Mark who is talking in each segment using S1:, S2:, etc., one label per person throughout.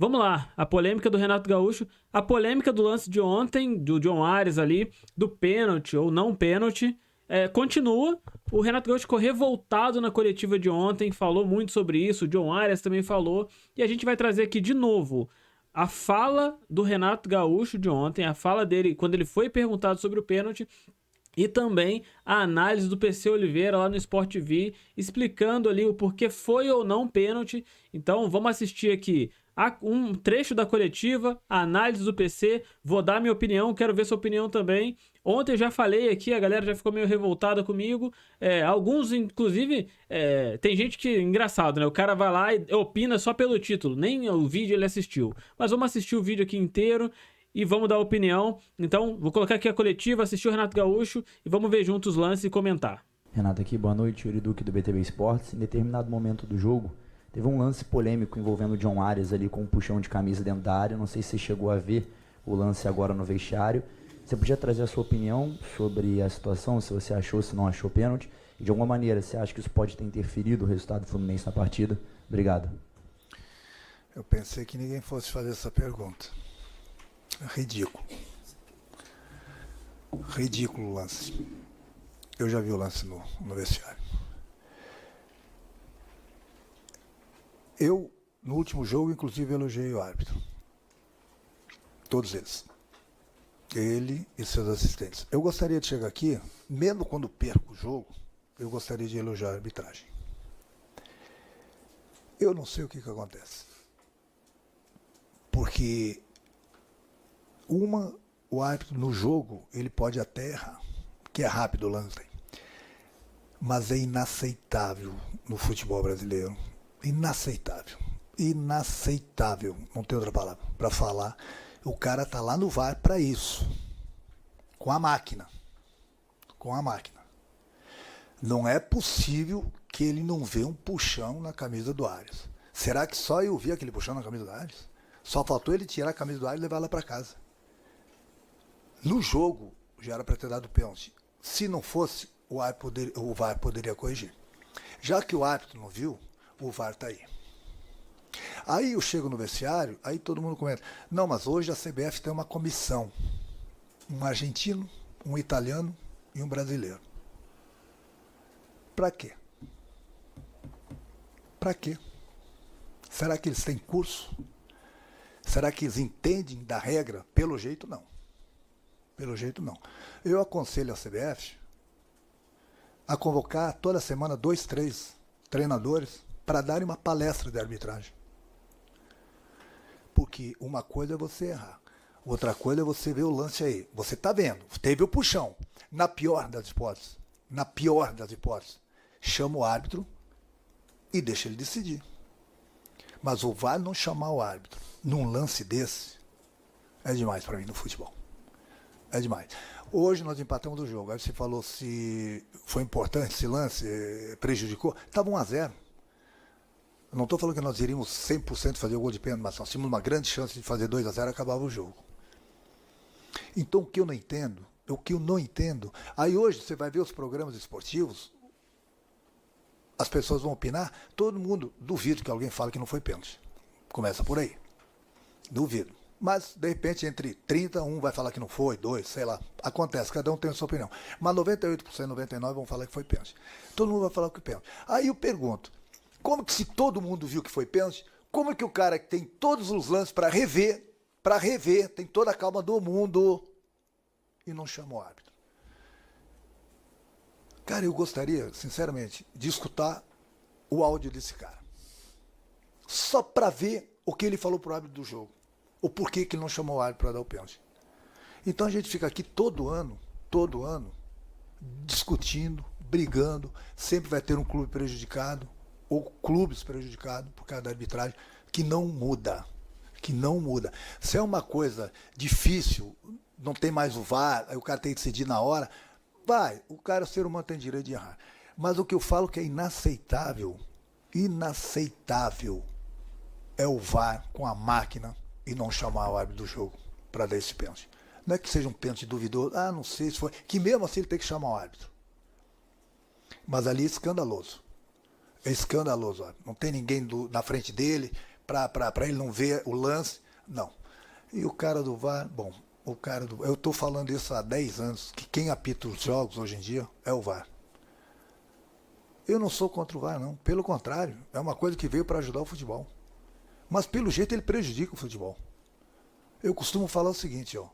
S1: vamos lá, a polêmica do Renato Gaúcho, a polêmica do lance de ontem, do John Ares ali, do pênalti ou não pênalti, continua. O Renato Gaúcho ficou revoltado na coletiva de ontem, falou muito sobre isso, o John Ares também falou, e a gente vai trazer aqui de novo a fala do Renato Gaúcho de ontem, a fala dele quando ele foi perguntado sobre o pênalti, e também a análise do PC Oliveira lá no Sport TV, explicando ali o porquê foi ou não pênalti. Então vamos assistir aqui um trecho da coletiva, a análise do PC, vou dar minha opinião, quero ver sua opinião também. Ontem eu já falei aqui, a galera já ficou meio revoltada comigo, alguns inclusive, tem gente que, engraçado, né, o cara vai lá e opina só pelo título, nem o vídeo ele assistiu. Mas vamos assistir o vídeo aqui inteiro e vamos dar opinião. Então, vou colocar aqui a coletiva, assistir o Renato Gaúcho e vamos ver juntos os lances e comentar.
S2: Renato aqui, boa noite, Yuri Duque do BTB Esportes. Em determinado momento do jogo, teve um lance polêmico envolvendo o John Ares ali com um puxão de camisa dentro da área. Não sei se você chegou a ver o lance agora no vestiário. Você podia trazer a sua opinião sobre a situação, se você achou, se não achou pênalti. E de alguma maneira, você acha que isso pode ter interferido o resultado do Fluminense na partida? Obrigado.
S3: Eu pensei que ninguém fosse fazer essa pergunta. Ridículo. Ridículo o lance. Eu já vi o lance no vestiário. Eu, no último jogo, inclusive, elogiei o árbitro. Todos eles. Ele e seus assistentes. Eu gostaria de chegar aqui, mesmo quando perco o jogo, eu gostaria de elogiar a arbitragem. Eu não sei o que acontece. Porque o árbitro no jogo, ele pode até errar, que é rápido o lance, mas é inaceitável no futebol brasileiro. Inaceitável. Inaceitável. Não tem outra palavra para falar. O cara tá lá no VAR para isso. Com a máquina. Com a máquina. Não é possível que ele não vê um puxão na camisa do Ares. Será que só eu vi aquele puxão na camisa do Ares? Só faltou ele tirar a camisa do Ares e levar ela para casa. No jogo, já era para ter dado pênalti. Se não fosse, o VAR poderia corrigir. Já que o árbitro não viu, o VAR está aí. Aí eu chego no vestiário, aí todo mundo comenta, não, mas hoje a CBF tem uma comissão. Um argentino, um italiano e um brasileiro. Para quê? Para quê? Será que eles têm curso? Será que eles entendem da regra? Pelo jeito, não. Pelo jeito, não. Eu aconselho a CBF a convocar toda semana 2, 3 treinadores para darem uma palestra de arbitragem. Porque uma coisa é você errar, outra coisa é você ver o lance aí. Você está vendo, teve o puxão. Na pior das hipóteses, chama o árbitro e deixa ele decidir. Mas o VAR não chamar o árbitro num lance desse é demais para mim no futebol. É demais. Hoje nós empatamos o jogo. Aí você falou se foi importante esse lance, prejudicou. Estava 1-0. Eu não estou falando que nós iríamos 100% fazer o gol de pênalti, mas nós tínhamos uma grande chance de fazer 2-0 e acabava o jogo. Então o que eu não entendo, aí hoje você vai ver os programas esportivos, as pessoas vão opinar, todo mundo, duvido que alguém fale que não foi pênalti. Começa por aí. Duvido. Mas, de repente, entre 30, um vai falar que não foi, 2, sei lá. Acontece, cada um tem a sua opinião. Mas 98%, 99% vão falar que foi pênalti. Todo mundo vai falar que foi pênalti. Aí eu pergunto, como que se todo mundo viu que foi pênalti, como que o cara que tem todos os lances para rever, tem toda a calma do mundo e não chama o árbitro? Cara, eu gostaria, sinceramente, de escutar o áudio desse cara. Só para ver o que ele falou pro árbitro do jogo. O porquê que ele não chamou o árbitro para dar o pênalti. Então a gente fica aqui todo ano, discutindo, brigando, sempre vai ter um clube prejudicado, ou clubes prejudicados por causa da arbitragem, que não muda. Se é uma coisa difícil, não tem mais o VAR, aí o cara tem que decidir na hora, o cara, o ser humano tem direito de errar. Mas o que eu falo que é inaceitável, é o VAR com a máquina e não chamar o árbitro do jogo para dar esse pênalti. Não é que seja um pênalti duvidoso, não sei se foi, que mesmo assim ele tem que chamar o árbitro. Mas ali é escandaloso. É escandaloso. Não tem ninguém na frente dele para ele não ver o lance. Não. E o cara do VAR, bom, eu estou falando isso há 10 anos, que quem apita os jogos hoje em dia é o VAR. Eu não sou contra o VAR, não. Pelo contrário, é uma coisa que veio para ajudar o futebol. Mas pelo jeito ele prejudica o futebol. Eu costumo falar o seguinte, ó,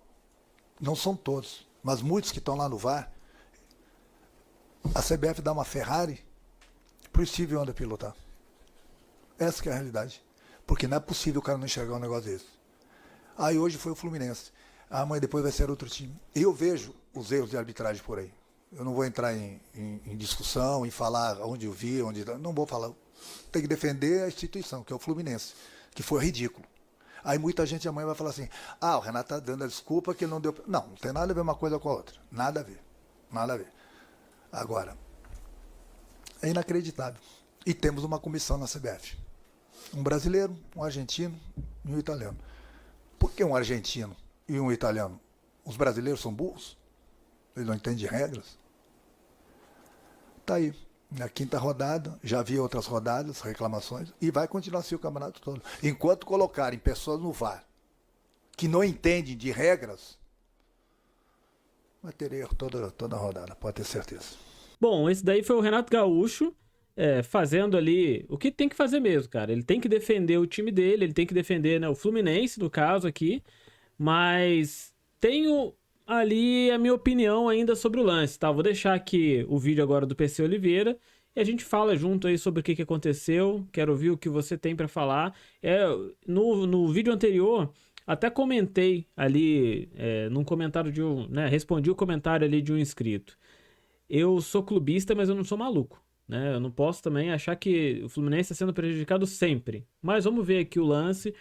S3: não são todos, mas muitos que estão lá no VAR, a CBF dá uma Ferrari pro Steve Wonder pilotar. Essa que é a realidade. Porque não é possível o cara não enxergar um negócio desse. Aí hoje foi o Fluminense. Amanhã depois vai ser outro time. Eu vejo os erros de arbitragem por aí. Eu não vou entrar em discussão, em falar onde eu vi, onde... Não vou falar. Tem que defender a instituição, que é o Fluminense, que foi ridículo. Aí muita gente amanhã vai falar assim, o Renato está dando a desculpa que ele não deu... Não tem nada a ver uma coisa com a outra. Nada a ver. Nada a ver. Agora, é inacreditável. E temos uma comissão na CBF. Um brasileiro, um argentino e um italiano. Por que um argentino e um italiano? Os brasileiros são burros? Eles não entendem de regras? Tá aí. Na 5ª rodada, já havia outras rodadas, reclamações, e vai continuar assim o campeonato todo. Enquanto colocarem pessoas no VAR que não entendem de regras, vai ter erro toda a rodada, pode ter certeza.
S1: Bom, esse daí foi o Renato Gaúcho fazendo ali o que tem que fazer mesmo, cara. Ele tem que defender o time dele, ele tem que defender, né, o Fluminense, no caso aqui, mas tenho ali a minha opinião ainda sobre o lance, tá? Vou deixar aqui o vídeo agora do PC Oliveira e a gente fala junto aí sobre o que aconteceu. Quero ouvir o que você tem para falar. No vídeo anterior, até comentei ali, num comentário de respondi o comentário ali de um inscrito. Eu sou clubista, mas eu não sou maluco, né? Eu não posso também achar que o Fluminense está sendo prejudicado sempre. Mas vamos ver aqui o lance.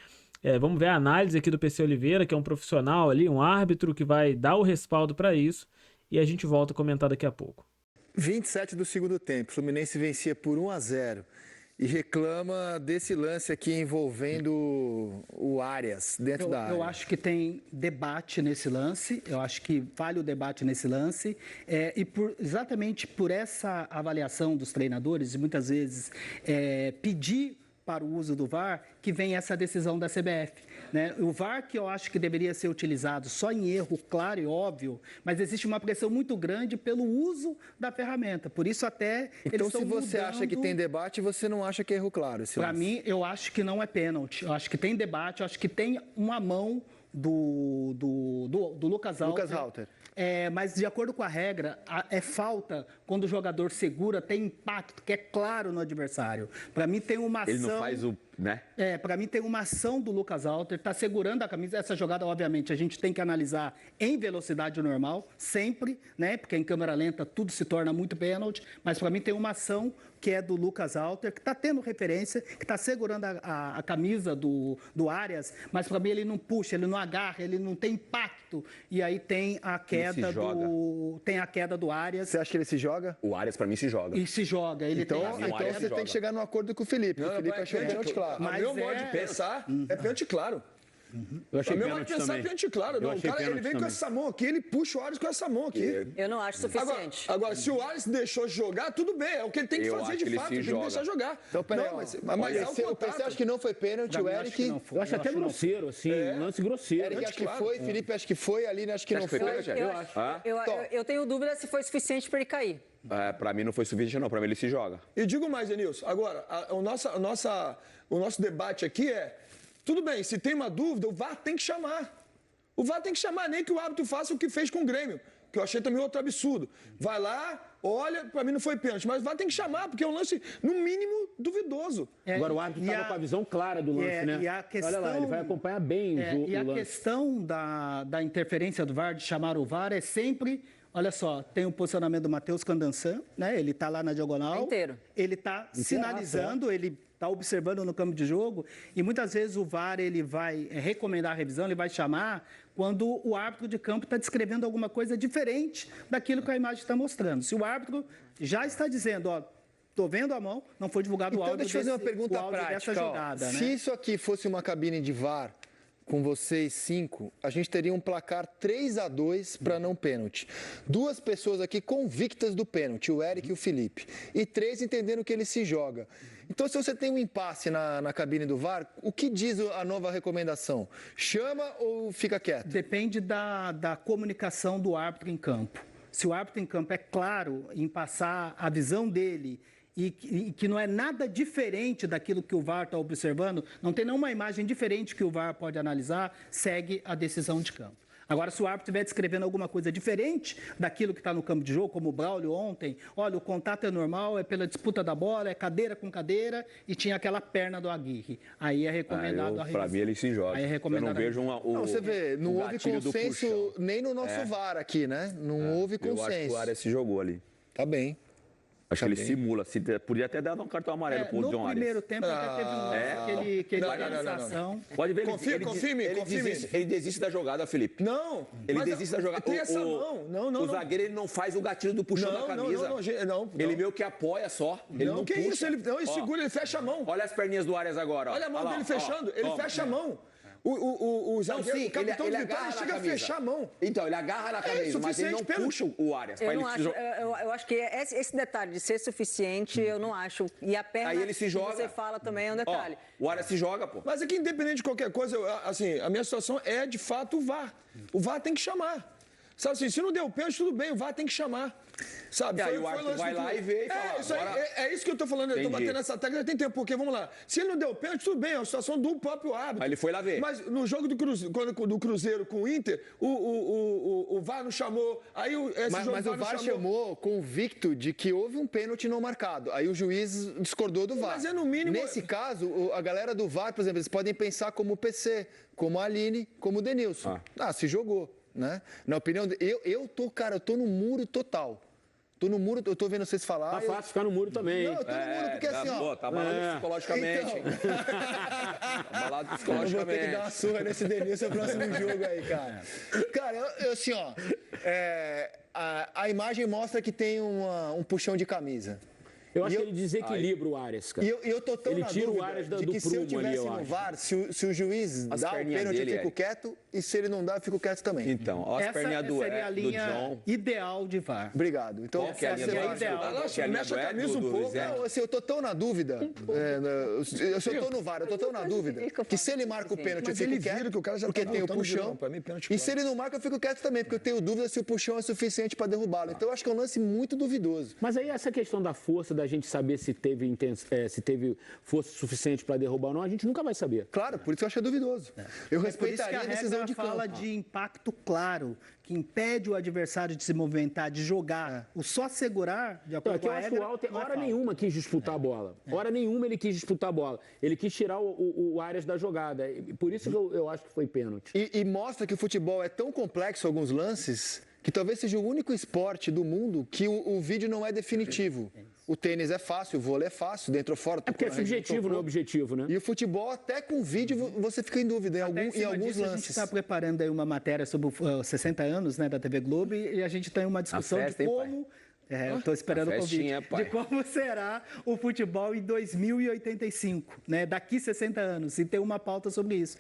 S1: Vamos ver a análise aqui do PC Oliveira, que é um profissional ali, um árbitro que vai dar o respaldo para isso. E a gente volta a comentar daqui a pouco.
S4: 27 do segundo tempo, o Fluminense vencia por 1-0 e reclama desse lance aqui envolvendo o Arias dentro da área.
S5: Eu acho que tem debate nesse lance, eu acho que vale o debate nesse lance, exatamente por essa avaliação dos treinadores, e muitas vezes pedir para o uso do VAR, que vem essa decisão da CBF. Né? O VAR que eu acho que deveria ser utilizado só em erro claro e óbvio, mas existe uma pressão muito grande pelo uso da ferramenta. Por isso até
S4: então, se você acha que tem debate, você não acha que é erro claro?
S5: Para mim, eu acho que não é pênalti. Eu acho que tem debate, eu acho que tem uma mão do Lucas Halter. Mas de acordo com a regra, é falta quando o jogador segura, tem impacto, que é claro no adversário. Para mim tem uma ação...
S6: Ele não faz o... né?
S5: Para mim tem uma ação do Lucas Halter, está segurando a camisa. Essa jogada, obviamente, a gente tem que analisar em velocidade normal, sempre, né? Porque em câmera lenta tudo se torna muito pênalti. Mas para mim tem uma ação que é do Lucas Halter, que está tendo referência, que está segurando a camisa do Arias, mas para mim ele não puxa, ele não agarra, ele não tem impacto. E aí tem a queda do Arias.
S4: Você acha que ele se joga?
S6: O Arias, para mim, se joga.
S5: E se joga.
S4: Então você tem que chegar num acordo com o Felipe. O Felipe achou pênalti claro.
S7: Mas meu modo de pensar é pênalti claro.
S8: Eu achei
S7: meu modo de pensar é pênalti claro. Não, o cara, ele vem com essa mão aqui, ele puxa o Arias com essa mão aqui.
S9: Eu não acho suficiente.
S7: Agora, se o Arias deixou jogar, tudo bem. É o que ele tem que fazer de fato. Ele tem que deixar jogar.
S4: Então, peraí. Mas
S7: o
S4: PC acho que não foi pênalti, o Eric...
S8: Eu acho até grosseiro, assim, um lance grosseiro.
S4: Eric acho que foi, Felipe acho que foi, Aline acho que não foi.
S9: Eu tenho dúvida se foi suficiente para ele cair.
S6: Para mim não foi suficiente, não. Para mim ele se joga.
S7: E digo mais, Denilson. Agora, o nosso debate aqui é... Tudo bem, se tem uma dúvida, o VAR tem que chamar. O VAR tem que chamar, nem que o árbitro faça o que fez com o Grêmio, que eu achei também outro absurdo. Vai lá, olha, para mim não foi pênalti, mas o VAR tem que chamar, porque é um lance, no mínimo, duvidoso.
S8: Agora o árbitro estava com a visão clara do lance, né?
S5: E a questão,
S8: olha lá, ele vai acompanhar bem o lance.
S5: E a questão da interferência do VAR, de chamar o VAR, é sempre... Olha só, tem o posicionamento do Matheus Candançan, né? Ele está lá na diagonal.
S9: Inteiro.
S5: Ele está sinalizando, ele está observando no campo de jogo. E muitas vezes o VAR ele vai recomendar a revisão, ele vai chamar quando o árbitro de campo está descrevendo alguma coisa diferente daquilo que a imagem está mostrando. Se o árbitro já está dizendo, ó, estou vendo a mão, não foi divulgado o áudio
S4: deixa eu fazer uma pergunta prática.
S5: dessa jogada,
S4: Se isso aqui fosse uma cabine de VAR, com vocês 5, a gente teria um placar 3-2 para não pênalti. 2 pessoas aqui convictas do pênalti, o Eric e o Felipe. E 3 entendendo que ele se joga. Então, se você tem um impasse na cabine do VAR, o que diz a nova recomendação? Chama ou fica quieto?
S5: Depende da comunicação do árbitro em campo. Se o árbitro em campo é claro em passar a visão dele e que não é nada diferente daquilo que o VAR está observando, não tem nenhuma imagem diferente que o VAR pode analisar, segue a decisão de campo. Agora, se o árbitro estiver descrevendo alguma coisa diferente daquilo que está no campo de jogo, como o Braulio ontem, olha, o contato é normal, é pela disputa da bola, é cadeira com cadeira e tinha aquela perna do Aguirre. Aí é recomendado a revisão.
S6: Para mim, ele se joga.
S5: Aí é recomendado.
S6: Eu não vejo
S4: não, você vê, não houve consenso nem no nosso VAR aqui, né? Não houve consenso.
S6: Eu acho que o Arias se jogou ali.
S4: Tá bem.
S6: Acho que ele simula. Podia até dar um cartão amarelo pro John Arias.
S5: No primeiro tempo até teve um lance que ele
S7: não.
S6: Pode ver,
S7: confirme.
S6: Ele desiste da jogada, Felipe.
S7: Não.
S6: Ele desiste da jogada.
S7: Tem essa mão. Não.
S6: O zagueiro, ele não faz o gatilho do puxão da camisa.
S7: Não.
S6: Ele meio que apoia só. Ele não
S7: que
S6: puxa.
S7: Isso? Ele segura, ele fecha a mão.
S6: Olha as perninhas do Arias agora.
S7: Olha a mão dele fechando. Ele fecha a mão. O zagueiro, o capitão de Vitória, chega a fechar a mão.
S6: Então, ele agarra na camisa, mas ele não puxa o Arias.
S9: Eu acho que esse detalhe de ser suficiente, eu não acho. E a perna
S6: aí ele se joga.
S9: que você fala também é um detalhe.
S6: O Arias se joga, pô.
S7: Mas é que independente de qualquer coisa, assim, a minha situação é, de fato, o VAR. O VAR tem que chamar. Sabe assim, se não deu pênalti, tudo bem, o VAR tem que chamar. Sabe?
S6: Aí o árbitro vai lá e vê e fala.
S7: É isso que eu tô falando, eu tô batendo nessa tecla, tem tempo, porque, vamos lá, se ele não deu pênalti, tudo bem, é uma situação do próprio árbitro.
S6: Aí ele foi lá ver.
S7: Mas no jogo do Cruzeiro com o Inter, o VAR não chamou, aí
S4: mas o VAR chamou convicto de que houve um pênalti não marcado, aí o juiz discordou do VAR.
S7: Mas é no mínimo...
S4: Nesse caso, a galera do VAR, por exemplo, eles podem pensar como o PC, como a Aline, como o Denilson. Se jogou, né? Na opinião, eu tô no muro total. Tô no muro, eu tô vendo vocês falar.
S8: Tá fácil ficar no muro também.
S4: Não, eu tô no muro porque assim, ó.
S6: Tá abalado psicologicamente.
S4: Então...
S6: Tá abalado psicologicamente.
S4: Eu vou ter que dar uma surra nesse Denilson no próximo jogo aí, cara. Cara, eu assim, ó. A imagem mostra que tem um puxão de camisa.
S8: Eu acho que ele desequilibra o Arias, cara.
S4: E eu tô tão
S8: ele
S4: na
S8: tira
S4: dúvida
S8: o Arias
S4: de que
S8: do
S4: se eu
S8: prumo ali,
S4: tivesse no VAR, se o juiz dá o pênalti, eu fico quieto, e se ele não dá, eu fico quieto também.
S6: Então, olha as perninhas do
S5: seria a linha
S6: John.
S5: ideal de VAR.
S4: Obrigado. Então,
S6: qual que é a linha do
S5: ideal.
S7: Mexe a camisa um pouco.
S4: Não, assim, eu tô tão na dúvida, se eu tô no VAR, eu tô tão na dúvida, que se ele marca o pênalti, eu fico quieto, porque tem o puxão, e se ele não marca, eu fico quieto também, porque eu tenho dúvida se o puxão é suficiente para derrubá-lo. Então, eu acho que é um lance muito duvidoso.
S8: Mas aí essa questão da força, da gente saber se teve força suficiente para derrubar ou não, a gente nunca vai saber.
S4: Claro, por isso eu acho duvidoso. Eu respeitaria
S5: a
S4: decisão de campo.
S5: Fala de impacto claro, que impede o adversário de se movimentar, de jogar. O só segurar, de acordo com a regra,
S8: eu acho que o Walter, hora nenhuma quis disputar a bola. Hora nenhuma ele quis disputar a bola. Ele quis tirar o Arias da jogada. Por isso que eu acho que foi pênalti.
S4: E mostra que o futebol é tão complexo, alguns lances, que talvez seja o único esporte do mundo que o vídeo não é definitivo. O tênis é fácil, o vôlei é fácil, dentro ou fora.
S8: É porque é subjetivo, não é objetivo, né?
S4: E o futebol, até com vídeo, você fica em dúvida em alguns lances.
S5: A gente está preparando aí uma matéria sobre os 60 anos, né, da TV Globo e a gente tem uma discussão de como... eu estou esperando o convite. De como será o futebol em 2085, né? Daqui 60 anos. E tem uma pauta sobre isso.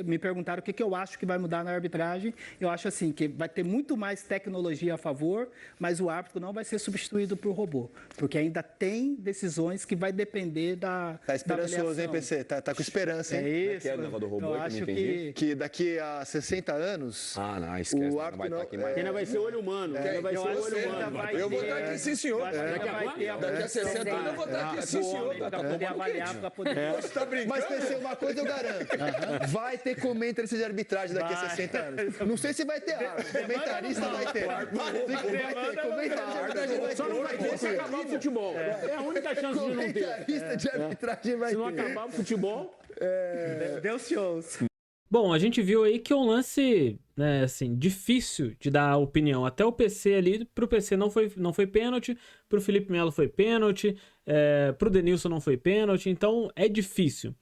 S5: Me perguntaram o que eu acho que vai mudar na arbitragem. Eu acho assim, que vai ter muito mais tecnologia a favor, mas o árbitro não vai ser substituído por robô. Porque ainda tem decisões que vai depender da
S4: esperançoso, hein, PC? Tá com esperança, hein?
S5: É isso.
S6: Que é o negócio do robô,
S5: eu acho que
S4: daqui a 60 anos...
S6: não, esquece.
S4: O árbitro não...
S8: Ainda vai ser olho humano. Ainda vai ser olho humano.
S7: Eu vou estar aqui, sim, senhor. Daqui a 60 anos eu vou estar aqui, sim, senhor.
S5: Para poder avaliar, para poder...
S7: Você tá brincando?
S4: Mas, PC, uma coisa eu garanto. Vai ter comentarista de arbitragem daqui a 60 anos. Não sei se vai ter árbitro. Comentarista vai ter. Vai ter. Comentarista de arbitragem vai ter.
S8: Só não vai ter se acabar o futebol. É a única chance de não ter.
S4: Comentarista de arbitragem vai ter.
S8: Se não acabar o futebol...
S5: Deu shows.
S1: Bom, a gente viu aí que é um lance, né, assim, difícil de dar opinião. Até o PC ali, pro PC não foi pênalti, pro Felipe Melo foi pênalti, pro Denilson não foi pênalti, então é difícil.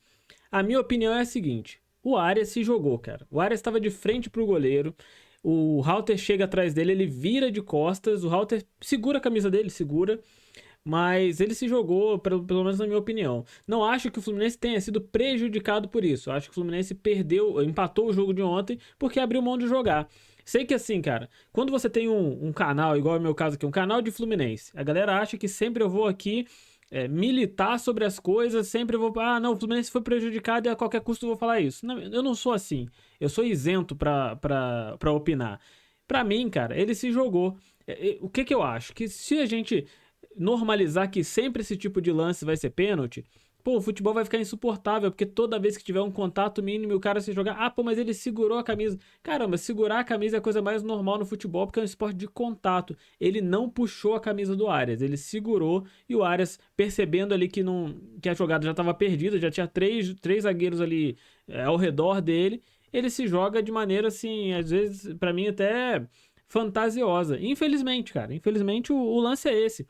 S1: A minha opinião é a seguinte, o Arias se jogou, cara. O Arias estava de frente pro goleiro, o Halter chega atrás dele, ele vira de costas, o Halter segura a camisa dele, segura, mas ele se jogou, pelo menos na minha opinião. Não acho que o Fluminense tenha sido prejudicado por isso. Acho que o Fluminense empatou o jogo de ontem porque abriu mão de jogar. Sei que assim, cara, quando você tem um canal, igual é o meu caso aqui, um canal de Fluminense, a galera acha que sempre eu vou aqui militar sobre as coisas, sempre eu vou... Ah, não, o Fluminense foi prejudicado e a qualquer custo eu vou falar isso. Não, eu não sou assim. Eu sou isento pra opinar. Pra mim, cara, ele se jogou. O que eu acho? Que se a gente normalizar que sempre esse tipo de lance vai ser pênalti, pô, o futebol vai ficar insuportável, porque toda vez que tiver um contato mínimo e o cara se jogar, ah, pô, mas ele segurou a camisa. Caramba, segurar a camisa é a coisa mais normal no futebol, porque é um esporte de contato. Ele não puxou a camisa do Arias, ele segurou e o Arias, percebendo ali que a jogada já estava perdida, já tinha três zagueiros ali ao redor dele, ele se joga de maneira, assim, às vezes, pra mim, até fantasiosa. Infelizmente, cara, infelizmente o lance é esse.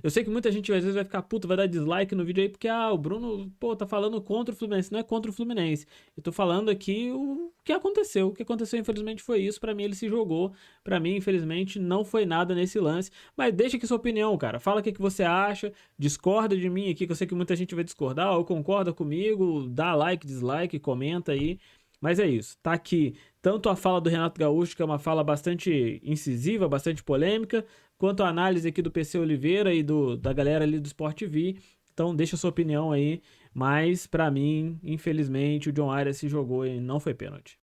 S1: Eu sei que muita gente às vezes vai ficar puto, vai dar dislike no vídeo aí, porque o Bruno, pô, tá falando contra o Fluminense. Não é contra o Fluminense. Eu tô falando aqui o que aconteceu. O que aconteceu, infelizmente, foi isso. Pra mim, ele se jogou. Pra mim, infelizmente, não foi nada nesse lance. Mas deixa aqui sua opinião, cara. Fala o que você acha. Discorda de mim aqui, que eu sei que muita gente vai discordar, ou concorda comigo. Dá like, dislike, comenta aí. Mas é isso, tá aqui tanto a fala do Renato Gaúcho, que é uma fala bastante incisiva, bastante polêmica, quanto a análise aqui do PC Oliveira e da galera ali do Sport TV. Então deixa a sua opinião aí, mas pra mim, infelizmente, o John Arias se jogou e não foi pênalti.